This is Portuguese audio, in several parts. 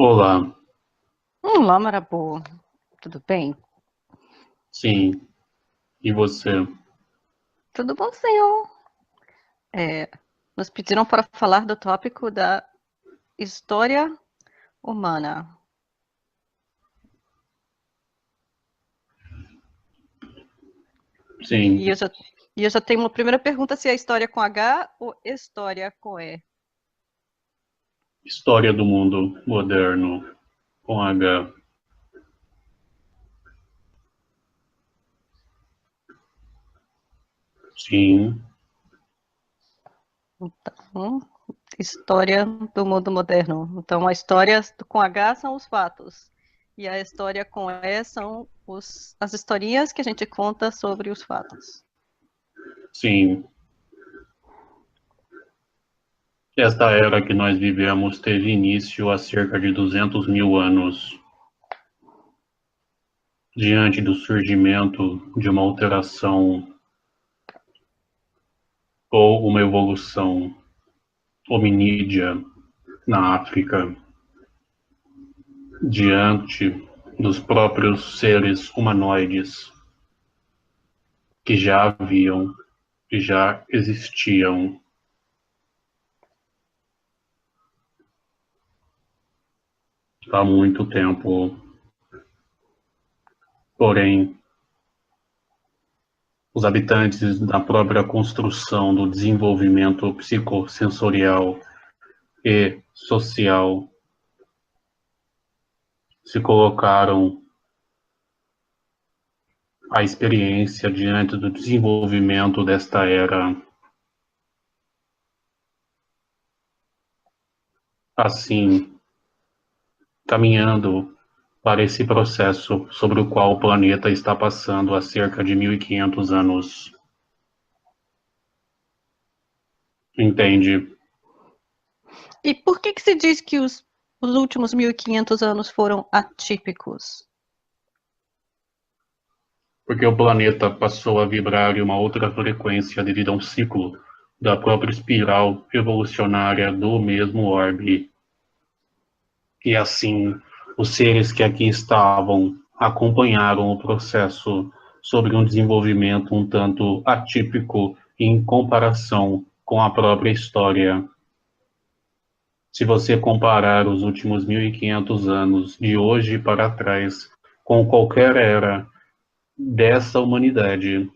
Olá, Olá, Marabu. Tudo bem? sim, e você? Tudo bom, senhor? Nos pediram para falar do tópico da história humana. E Sim, eu já, e eu já tenho uma primeira pergunta, se é história com H ou história com E. história do mundo moderno com H. Sim, Então, história do mundo moderno. Então, a história com H são os fatos. E a história com E são as historinhas que a gente conta sobre os fatos. sim. Esta era que nós vivemos teve início há cerca de 200 mil anos, diante do surgimento de uma alteração ou uma evolução hominídea na África, diante dos próprios seres humanoides que já haviam, que já existiam há muito tempo. Porém, os habitantes da própria construção do desenvolvimento psicossensorial e social se colocaram à experiência diante do desenvolvimento desta era, assim, caminhando para esse processo sobre o qual o planeta está passando há cerca de 1500 anos. Entende? E por que se diz que os últimos 1.500 anos foram atípicos? Porque o planeta passou a vibrar em uma outra frequência devido a um ciclo da própria espiral evolucionária do mesmo orbe. E assim, os seres que aqui estavam acompanharam o processo sobre um desenvolvimento um tanto atípico em comparação com a própria história. Se você comparar os últimos 1500 anos de hoje para trás com qualquer era dessa humanidade,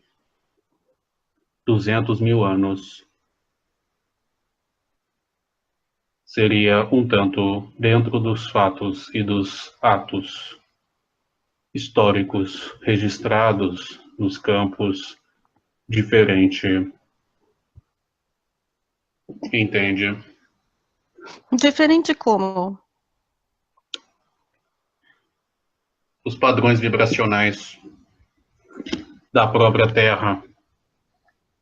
200 mil anos seria um tanto dentro dos fatos e dos atos históricos registrados nos campos diferente, entende? Diferente como? Os padrões vibracionais da própria Terra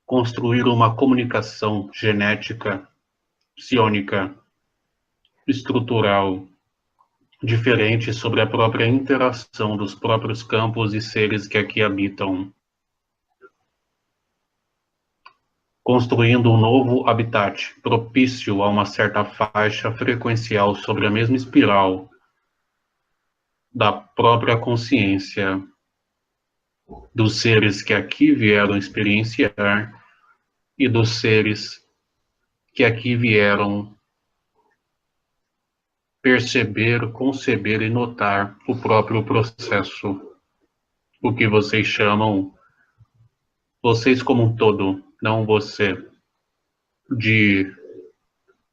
construíram uma comunicação genética, psionica, estrutural, diferente sobre a própria interação dos próprios campos e seres que aqui habitam, construindo um novo habitat propício a uma certa faixa frequencial sobre a mesma espiral da própria consciência dos seres que aqui vieram experienciar e dos seres que aqui vieram perceber, conceber e notar o próprio processo, o que vocês chamam, vocês como um todo, não você, de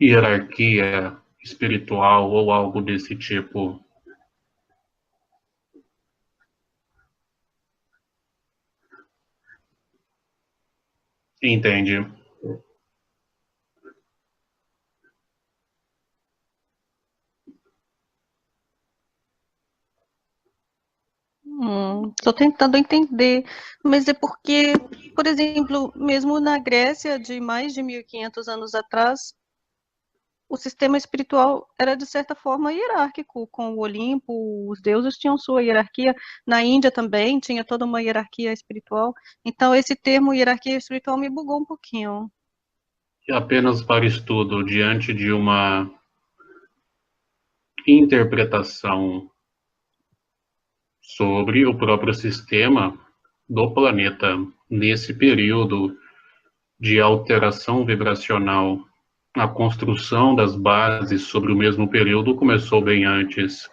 hierarquia espiritual ou algo desse tipo, entende? Estou tentando entender, mas é porque, por exemplo, mesmo na Grécia de mais de 1.500 anos atrás, o sistema espiritual era de certa forma hierárquico, com o Olimpo, os deuses tinham sua hierarquia. Na Índia também tinha toda uma hierarquia espiritual. Então esse termo hierarquia espiritual me bugou um pouquinho. E apenas para estudo, diante de uma interpretação sobre o próprio sistema do planeta nesse período de alteração vibracional. A construção das bases sobre o mesmo período começou bem antes,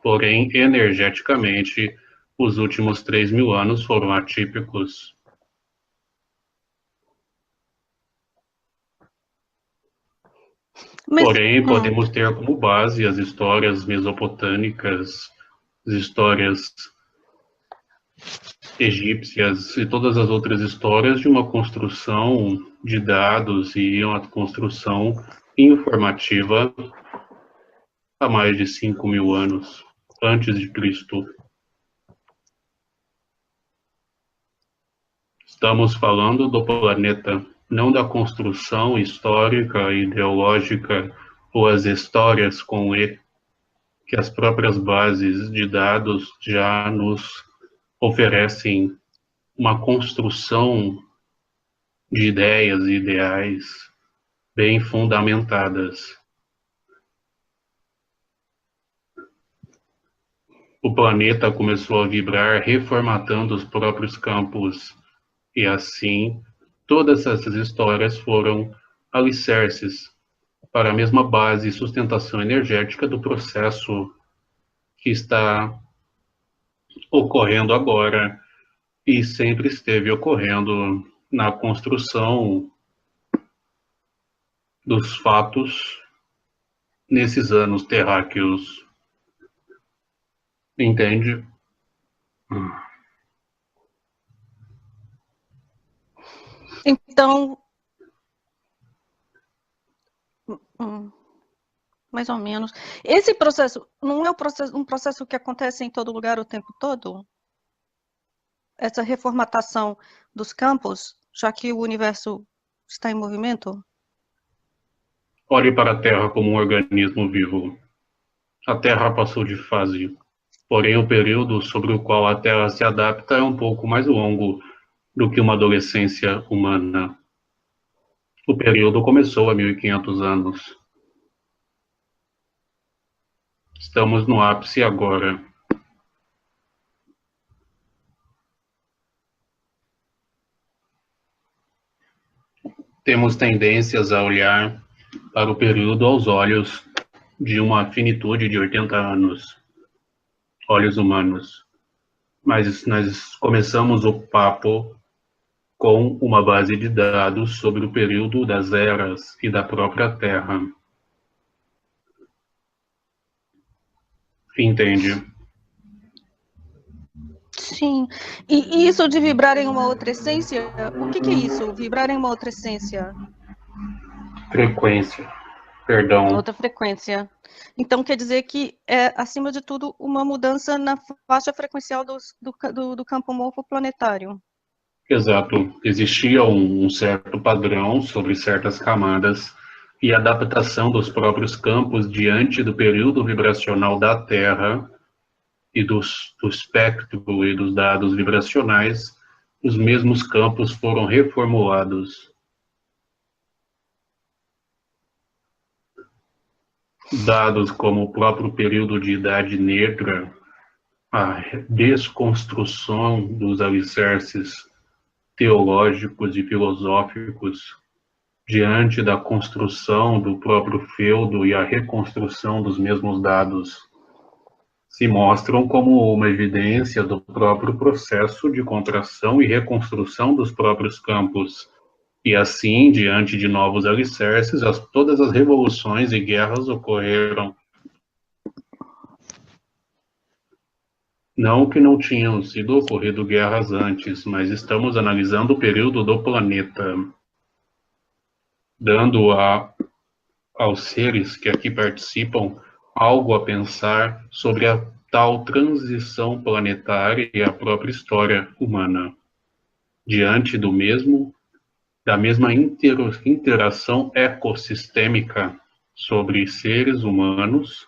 porém, energeticamente, os últimos 3.000 anos foram atípicos. Porém, podemos ter como base as histórias mesopotâmicas, as histórias egípcias e todas as outras histórias de uma construção de dados e uma construção informativa há mais de 5.000 anos antes de Cristo. Estamos falando do planeta, não da construção histórica, ideológica ou as histórias com E, que as próprias bases de dados já nos oferecem uma construção de ideias e ideais bem fundamentadas. O planeta começou a vibrar, reformatando os próprios campos, e assim todas essas histórias foram alicerces para a mesma base e sustentação energética do processo que está ocorrendo agora e sempre esteve ocorrendo na construção dos fatos nesses anos terráqueos. Entende? Então, mais ou menos. Esse processo não é um processo que acontece em todo lugar o tempo todo? Essa reformatação dos campos, já que o universo está em movimento? Olhe para a Terra como um organismo vivo. A Terra passou de fase, porém o período sobre o qual a Terra se adapta é um pouco mais longo do que uma adolescência humana. O período começou há 1.500 anos. Estamos no ápice agora. Temos tendências a olhar para o período aos olhos de uma finitude de 80 anos, olhos humanos. Mas nós começamos o papo com uma base de dados sobre o período das eras e da própria Terra. Entende? Sim. E isso de vibrar em uma outra essência, o que é isso? Vibrar em uma outra essência? Frequência. Perdão. Outra frequência. Então, quer dizer que é, acima de tudo, uma mudança na faixa frequencial do campo morfoplanetário. Exato. Existia um certo padrão sobre certas camadas e adaptação dos próprios campos diante do período vibracional da Terra e do espectro e dos dados vibracionais, os mesmos campos foram reformulados. Dados como o próprio período de Idade Negra, a desconstrução dos alicerces teológicos e filosóficos diante da construção do próprio feudo e a reconstrução dos mesmos dados se mostram como uma evidência do próprio processo de contração e reconstrução dos próprios campos. E assim, diante de novos alicerces, todas as revoluções e guerras ocorreram. Não que não tinham sido ocorrido guerras antes, mas estamos analisando o período do planeta, dando aos seres que aqui participam algo a pensar sobre a tal transição planetária e a própria história humana, diante da mesma interação ecossistêmica sobre seres humanos,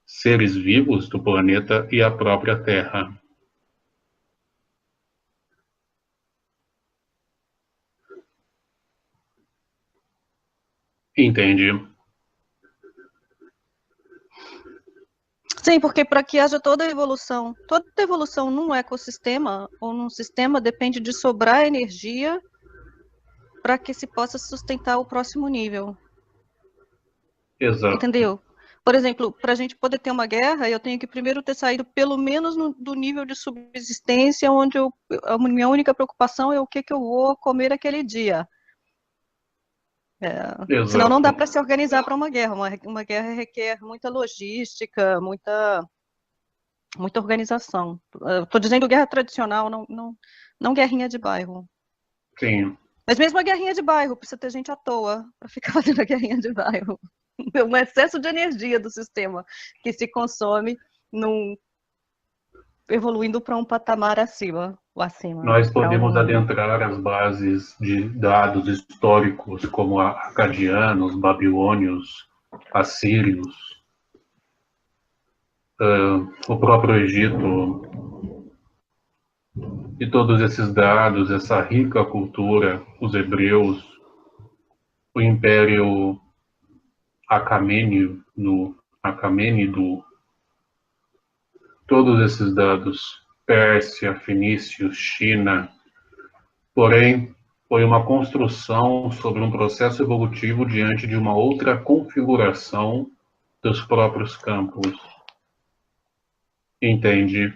seres vivos do planeta e a própria Terra. Entende? Sim, porque para que haja toda evolução num ecossistema ou num sistema depende de sobrar energia para que se possa sustentar o próximo nível. Exato. Entendeu? Por exemplo, para a gente poder ter uma guerra, eu tenho que primeiro ter saído pelo menos do nível de subsistência, onde a minha única preocupação é o que eu vou comer aquele dia. Senão não dá Exato. para se organizar para uma guerra. Uma guerra requer muita logística, muita organização. Estou dizendo guerra tradicional, não guerrinha de bairro. Sim. Mas mesmo a guerrinha de bairro, precisa ter gente à toa para ficar fazendo a guerrinha de bairro. Um excesso de energia do sistema que se consome evoluindo para um patamar acima. Nós Para podemos adentrar as bases de dados históricos, como acadianos, babilônios, assírios, o próprio Egito, e todos esses dados, essa rica cultura, os hebreus, o Império Acamênido, todos esses dados, Pérsia, Fenícios, China, porém, foi uma construção sobre um processo evolutivo diante de uma outra configuração dos próprios campos. Entende?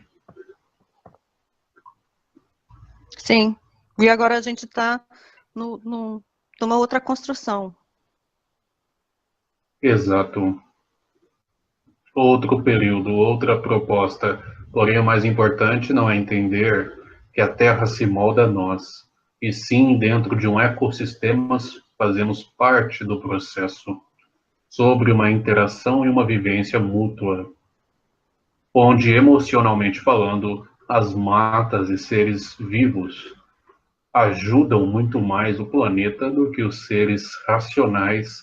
Sim. E agora a gente está numa outra construção. Exato. Outro período, outra proposta. Porém, o mais importante não é entender que a Terra se molda a nós, e sim, dentro de um ecossistema, fazemos parte do processo, sobre uma interação e uma vivência mútua, onde, emocionalmente falando, as matas e seres vivos ajudam muito mais o planeta do que os seres racionais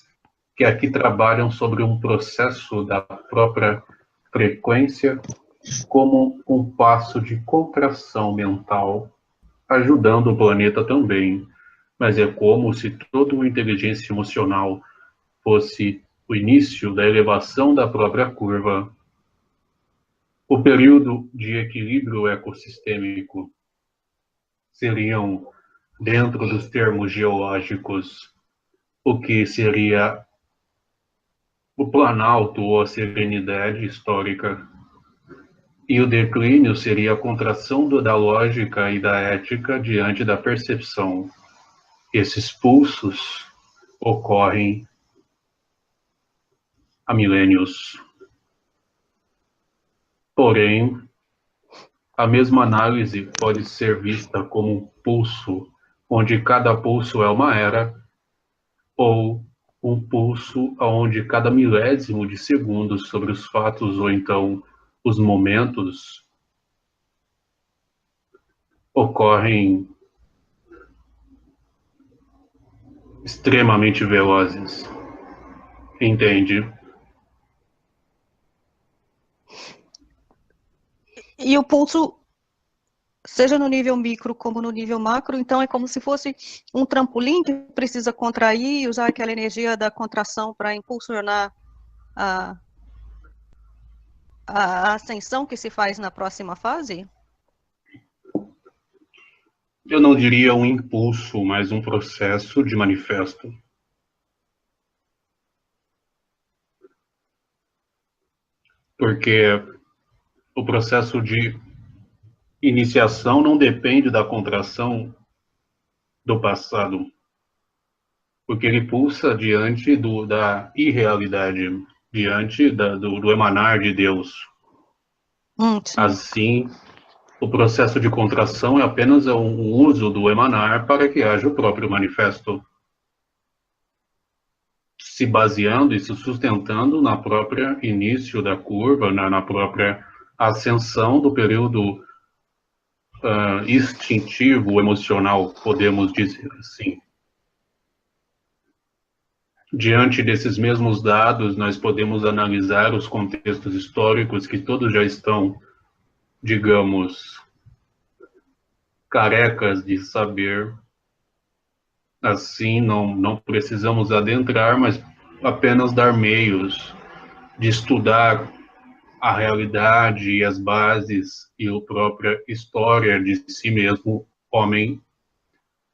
que aqui trabalham sobre um processo da própria frequência como um passo de contração mental, ajudando o planeta também. Mas é como se toda uma inteligência emocional fosse o início da elevação da própria curva. O período de equilíbrio ecossistêmico seriam, dentro dos termos geológicos, o que seria o planalto ou a serenidade histórica, e o declínio seria a contração da lógica e da ética diante da percepção. Esses pulsos ocorrem há milênios. Porém, a mesma análise pode ser vista como um pulso, onde cada pulso é uma era, ou um pulso onde cada milésimo de segundo sobre os fatos ou então os momentos ocorrem extremamente velozes. Entende? E o pulso, seja no nível micro como no nível macro, então é como se fosse um trampolim que precisa contrair e usar aquela energia da contração para impulsionar a ascensão que se faz na próxima fase? Eu não diria um impulso, mas um processo de manifesto. Porque o processo de iniciação não depende da contração do passado, porque ele pulsa diante da irrealidade, diante do emanar de Deus. Assim, o processo de contração é apenas um uso do emanar para que haja o próprio manifesto, se baseando e se sustentando na própria início da curva, na própria ascensão do período instintivo, emocional, podemos dizer assim. Diante desses mesmos dados, nós podemos analisar os contextos históricos que todos já estão, digamos, carecas de saber. Assim, não precisamos adentrar, mas apenas dar meios de estudar a realidade e as bases e a própria história de si mesmo, homem,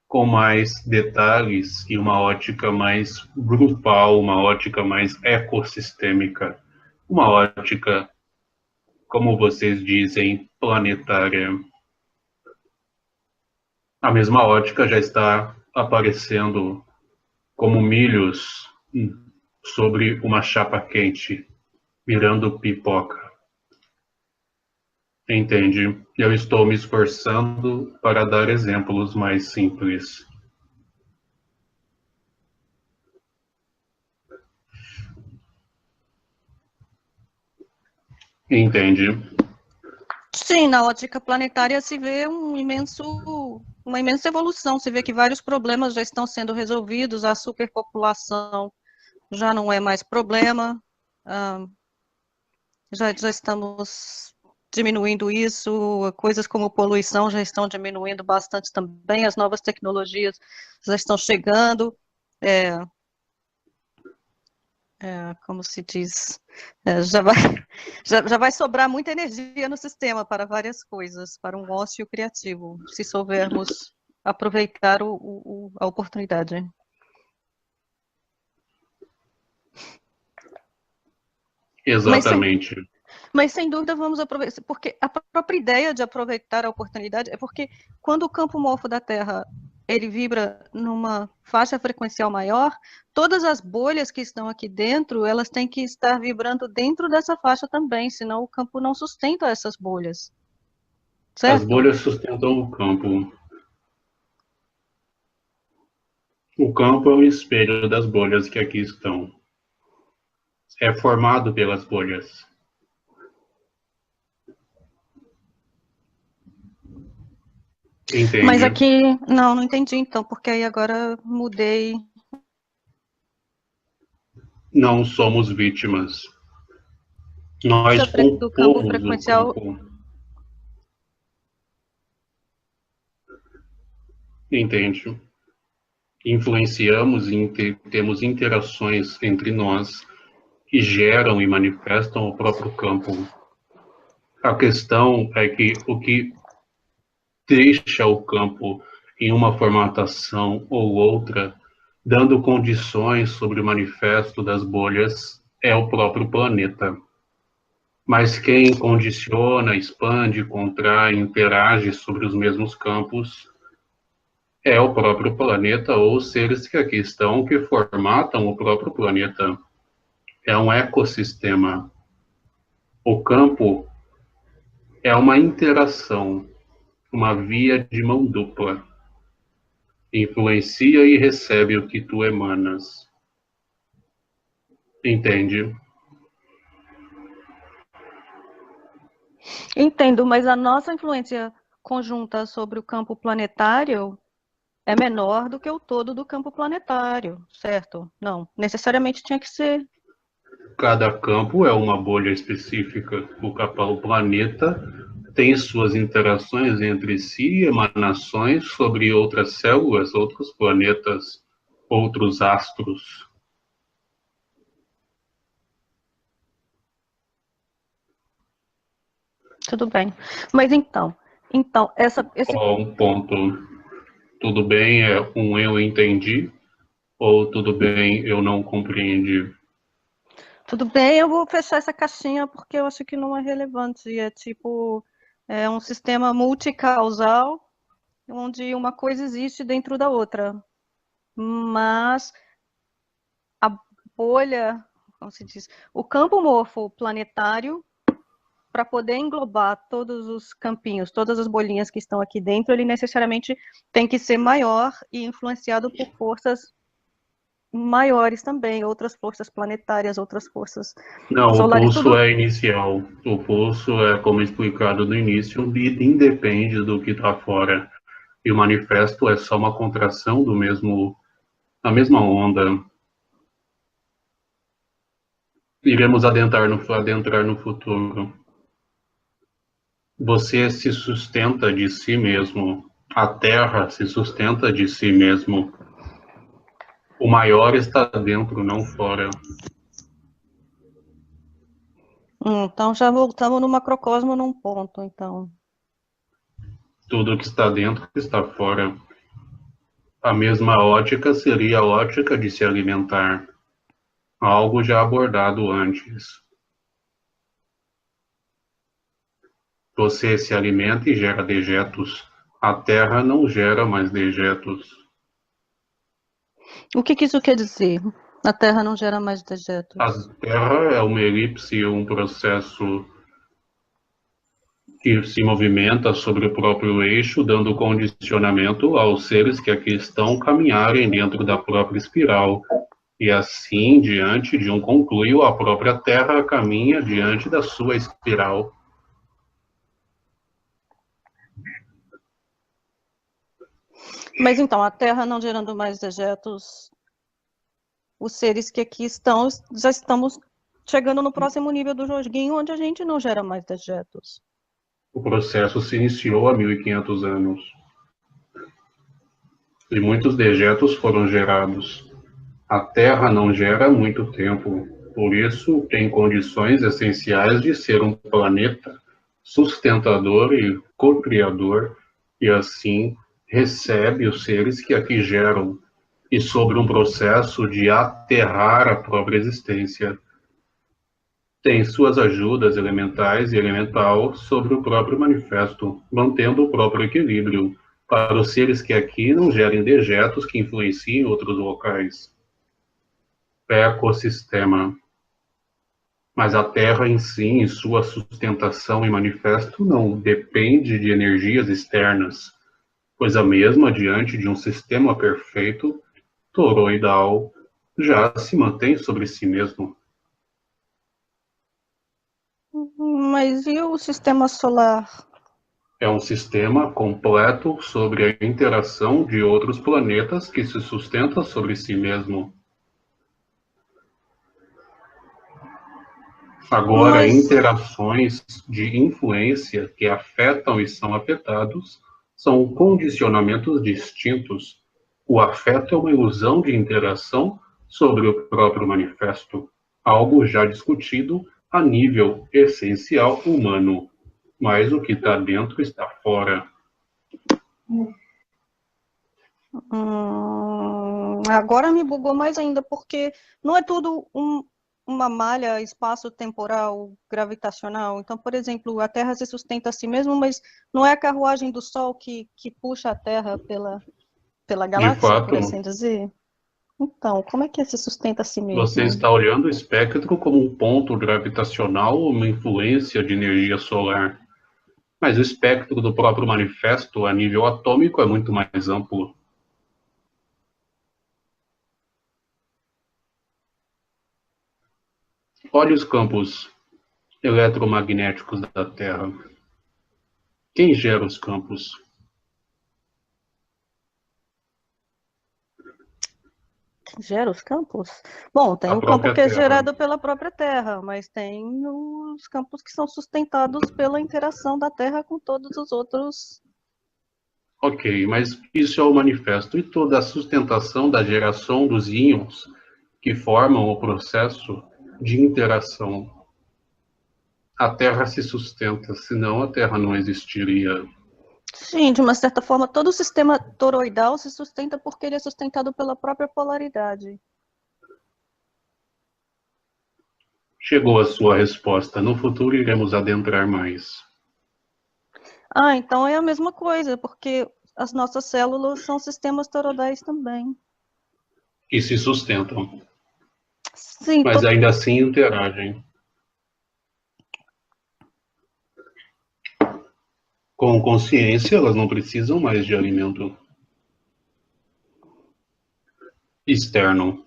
com mais detalhes e uma ótica mais grupal, uma ótica mais ecossistêmica, uma ótica, como vocês dizem, planetária. A mesma ótica já está aparecendo como milhos sobre uma chapa quente, virando pipoca. Entende? Eu estou me esforçando para dar exemplos mais simples. Entende? Sim, na ótica planetária se vê uma imensa evolução, se vê que vários problemas já estão sendo resolvidos, a superpopulação já não é mais problema, já estamos diminuindo isso, coisas como poluição já estão diminuindo bastante também, as novas tecnologias já estão chegando, como se diz, já vai sobrar muita energia no sistema para várias coisas, para um ócio criativo, se soubermos aproveitar a oportunidade. Exatamente. Mas sem dúvida vamos aproveitar, porque a própria ideia de aproveitar a oportunidade é porque quando o campo morfo da Terra ele vibra numa faixa frequencial maior, todas as bolhas que estão aqui dentro, elas têm que estar vibrando dentro dessa faixa também, senão o campo não sustenta essas bolhas. Certo? As bolhas sustentam o campo. O campo é o espelho das bolhas que aqui estão. É formado pelas bolhas. Entende? Mas aqui, não entendi então, porque aí agora mudei. Não somos vítimas. Nós Do campo compomos o frequencial. campo. Entende? Influenciamos e temos interações entre nós que geram e manifestam o próprio campo. A questão é que o que deixa o campo em uma formatação ou outra, dando condições sobre o manifesto das bolhas, é o próprio planeta. Mas quem condiciona, expande, contrai, interage sobre os mesmos campos é o próprio planeta ou seres que aqui estão que formatam o próprio planeta. É um ecossistema. O campo é uma interação, uma via de mão dupla. Influencia e recebe o que tu emanas. Entende? Entendo, mas a nossa influência conjunta sobre o campo planetário é menor do que o todo do campo planetário, certo? Não, necessariamente tinha que ser. Cada campo é uma bolha específica. O planeta tem suas interações entre si, emanações sobre outras células, outros planetas, outros astros. Tudo bem. Mas então esse Um ponto. Tudo bem, é um eu entendi, ou tudo bem, eu não compreendi. tudo bem, eu vou fechar essa caixinha porque eu acho que não é relevante. É tipo, é um sistema multicausal onde uma coisa existe dentro da outra. Mas a bolha, como se diz, o campo morfo planetário, para poder englobar todos os campinhos, todas as bolinhas que estão aqui dentro, ele necessariamente tem que ser maior e influenciado por forças maiores também, outras forças planetárias, outras forças Não, o solares, pulso tudo. é inicial. O pulso é, como explicado no início, independe do que está fora. E o manifesto é só uma contração do mesmo, a mesma onda. Iremos adentrar no futuro. Você se sustenta de si mesmo. A Terra se sustenta de si mesmo. O maior está dentro, não fora. Então já voltamos no macrocosmo num ponto, então. Tudo que está dentro está fora. A mesma ótica seria a ótica de se alimentar, algo já abordado antes. Você se alimenta e gera dejetos. A Terra não gera mais dejetos. O que isso quer dizer? A Terra não gera mais A dejetos. Terra é uma elipse, um processo que se movimenta sobre o próprio eixo, dando condicionamento aos seres que aqui estão caminharem dentro da própria espiral. E assim, diante de um concluio, a própria Terra caminha diante da sua espiral. Mas então, a Terra não gerando mais dejetos, os seres que aqui estão, já estamos chegando no próximo nível do joguinho, onde a gente não gera mais dejetos. O processo se iniciou há 1500 anos. E muitos dejetos foram gerados. A Terra não gera há muito tempo, por isso tem condições essenciais de ser um planeta sustentador e co-criador, e assim recebe os seres que aqui geram, e sobre um processo de aterrar a própria existência. Tem suas ajudas elementais e elemental sobre o próprio manifesto, mantendo o próprio equilíbrio, para os seres que aqui não gerem dejetos que influenciem outros locais. Ecossistema. Mas a Terra em si, em sua sustentação e manifesto, não depende de energias externas, pois a mesma, diante de um sistema perfeito, toroidal, já se mantém sobre si mesmo. Mas e o sistema solar? É um sistema completo sobre a interação de outros planetas que se sustenta sobre si mesmo. Agora, Mas, interações de influência que afetam e são afetados são condicionamentos distintos. O afeto é uma ilusão de interação sobre o próprio manifesto, algo já discutido a nível essencial humano, mas o que está dentro está fora. agora me bugou mais ainda, porque não é tudo uma malha espaço-temporal gravitacional. Então, por exemplo, a Terra se sustenta a si mesma, mas não é a carruagem do Sol que puxa a Terra pela De galáxia, por fato, assim dizer? Então, como é que se sustenta a si você mesmo? está olhando o espectro como um ponto gravitacional ou uma influência de energia solar. Mas o espectro do próprio manifesto a nível atômico é muito mais amplo. Olhe os campos eletromagnéticos da Terra. Quem gera os campos? Gera os campos? Bom, tem A o campo própria que é Terra. gerado pela própria Terra, mas tem os campos que são sustentados pela interação da Terra com todos os outros. Ok, mas isso é o manifesto e toda a sustentação da geração dos íons que formam o processo de interação. A Terra se sustenta, senão a Terra não existiria. Sim, de uma certa forma, todo o sistema toroidal se sustenta porque ele é sustentado pela própria polaridade. Chegou a sua resposta. No futuro iremos adentrar mais. Ah, então é a mesma coisa, porque as nossas células são sistemas toroidais também. E se sustentam, Sim, mas ainda assim interagem. Com consciência, elas não precisam mais de alimento externo.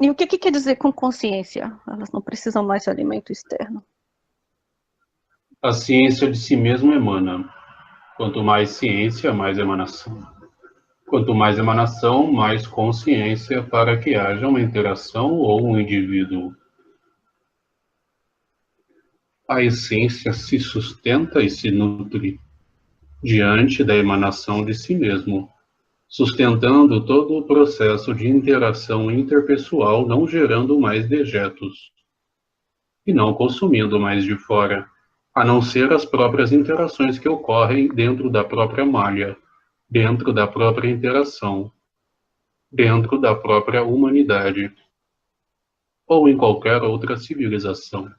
e o que quer dizer com consciência? Elas não precisam mais de alimento externo. A ciência de si mesma emana. Quanto mais ciência, mais emanação. Quanto mais emanação, mais consciência para que haja uma interação ou um indivíduo. A essência se sustenta e se nutre. diante da emanação de si mesmo, sustentando todo o processo de interação interpessoal, não gerando mais dejetos e não consumindo mais de fora, a não ser as próprias interações que ocorrem dentro da própria malha, dentro da própria interação, dentro da própria humanidade, ou em qualquer outra civilização.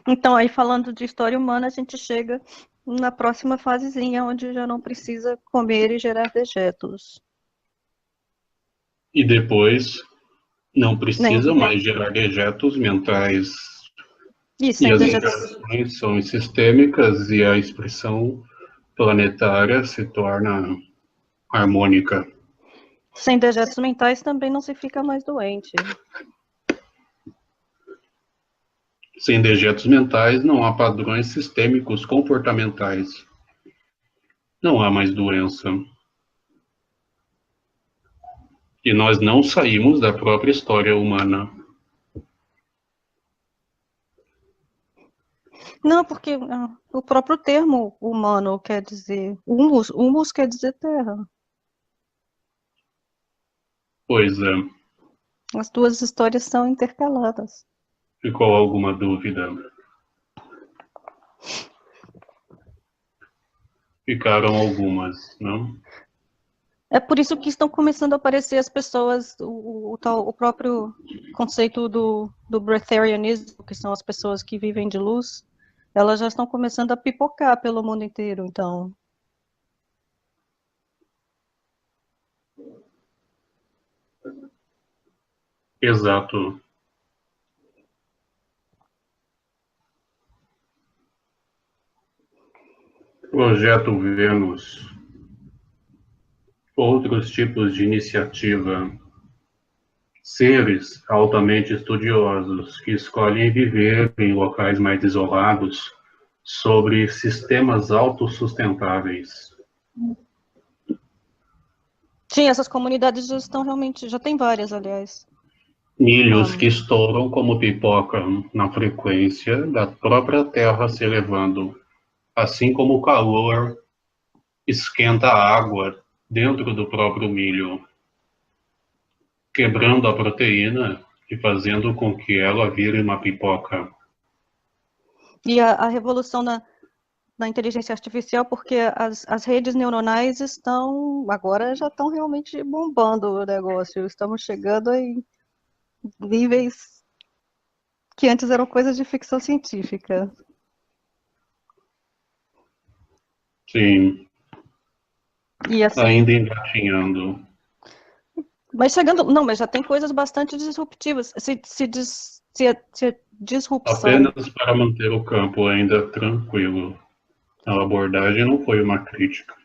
Então, aí falando de história humana, a gente chega na próxima fasezinha, onde já não precisa comer e gerar dejetos. E depois não Nem, precisa nem, mais gerar dejetos mentais, e e sem as dejetos, interações são sistêmicas e a expressão planetária se torna harmônica. sem dejetos mentais também não se fica mais doente. Sem dejetos mentais não há padrões sistêmicos comportamentais. Não há mais doença. E nós não saímos da própria história humana. Não, porque o próprio termo humano quer dizer humus quer dizer terra. Pois é, As duas histórias são intercaladas. ficou alguma dúvida? Ficaram algumas, não? É por isso que estão começando a aparecer as pessoas, o próprio conceito do breatharianismo, que são as pessoas que vivem de luz, elas já estão começando a pipocar pelo mundo inteiro, então. Exato. Projeto Vênus. Outros tipos de iniciativa. Seres altamente estudiosos que escolhem viver em locais mais isolados sobre sistemas autossustentáveis. Sim, essas comunidades já estão realmente, já tem várias, aliás. Milhos que estouram como pipoca na frequência da própria Terra se elevando, assim como o calor esquenta a água dentro do próprio milho, quebrando a proteína e fazendo com que ela vire uma pipoca. E a revolução na inteligência artificial, porque as redes neuronais estão, agora já estão realmente bombando o negócio. Estamos chegando em níveis que antes eram coisas de ficção científica. Sim, E assim, ainda engatinhando. mas chegando, não, mas já tem coisas bastante disruptivas. Se a disrupção. Apenas para manter o campo ainda tranquilo. A abordagem não foi uma crítica.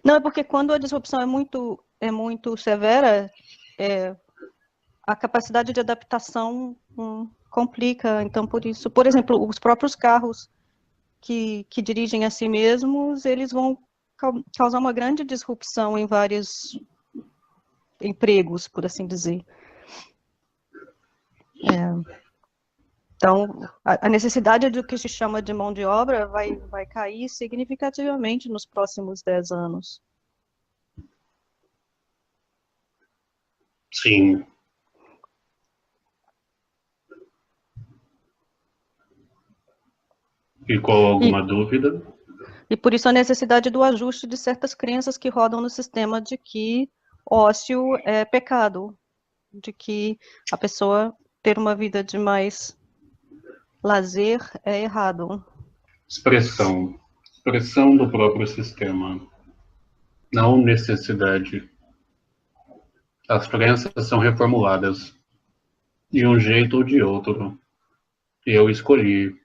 Não, é porque quando a disrupção é muito severa, a capacidade de adaptação complica. Então, por isso, por exemplo, os próprios carros que dirigem a si mesmos, eles vão causar uma grande disrupção em vários empregos, por assim dizer. Então, a necessidade do que se chama de mão de obra vai cair significativamente nos próximos 10 anos. Sim. Ficou alguma dúvida? E por isso a necessidade do ajuste de certas crenças que rodam no sistema de que ócio é pecado, de que a pessoa ter uma vida de mais lazer é errado. Expressão. Expressão do próprio sistema. Não necessidade. As crenças são reformuladas de um jeito ou de outro. Eu escolhi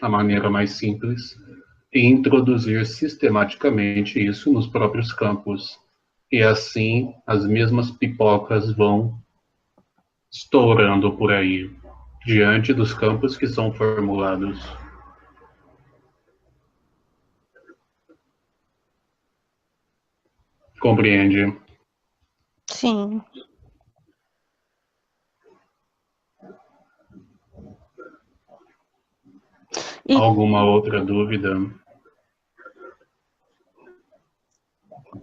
a maneira mais simples e introduzir sistematicamente isso nos próprios campos. E assim as mesmas pipocas vão estourando por aí, diante dos campos que são formulados. Compreende? Sim. Alguma outra dúvida?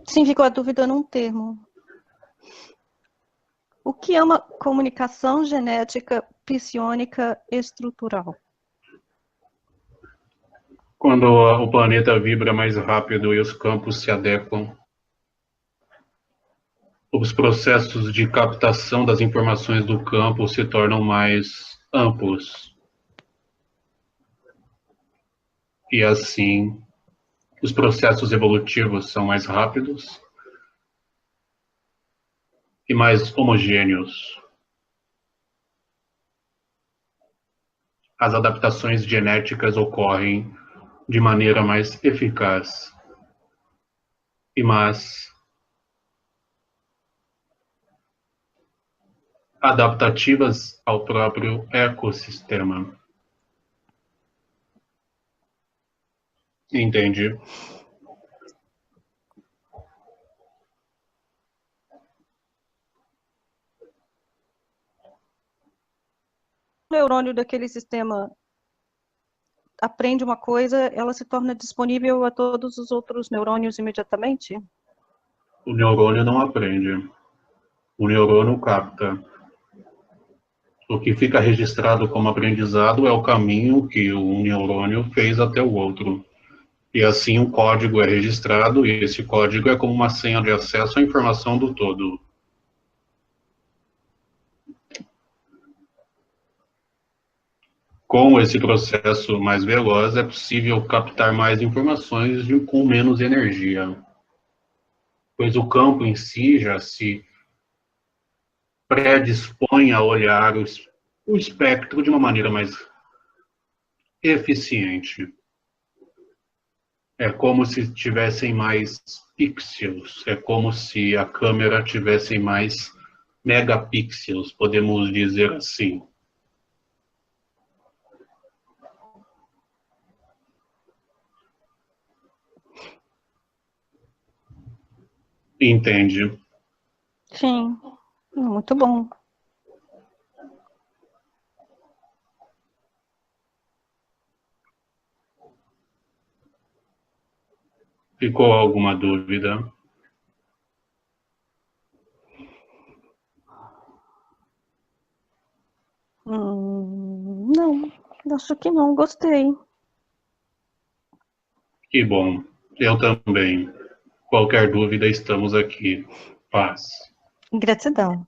Sim, ficou a dúvida num termo. O que é uma comunicação genética psiônica estrutural? Quando o planeta vibra mais rápido e os campos se adequam, os processos de captação das informações do campo se tornam mais amplos. E assim, os processos evolutivos são mais rápidos e mais homogêneos. As adaptações genéticas ocorrem de maneira mais eficaz e mais adaptativas ao próprio ecossistema. Entendi. O neurônio daquele sistema aprende uma coisa, ela se torna disponível a todos os outros neurônios imediatamente? O neurônio não aprende. O neurônio capta. O que fica registrado como aprendizado é o caminho que um neurônio fez até o outro. E assim o código é registrado, e esse código é como uma senha de acesso à informação do todo. Com esse processo mais veloz, é possível captar mais informações com menos energia, pois o campo em si já se predispõe a olhar o espectro de uma maneira mais eficiente. É como se tivessem mais pixels, é como se a câmera tivesse mais megapixels, podemos dizer assim. Entende? Sim, muito bom. Ficou alguma dúvida? Não, acho que não, gostei. Que bom, eu também. Qualquer dúvida, estamos aqui. Paz. Gratidão.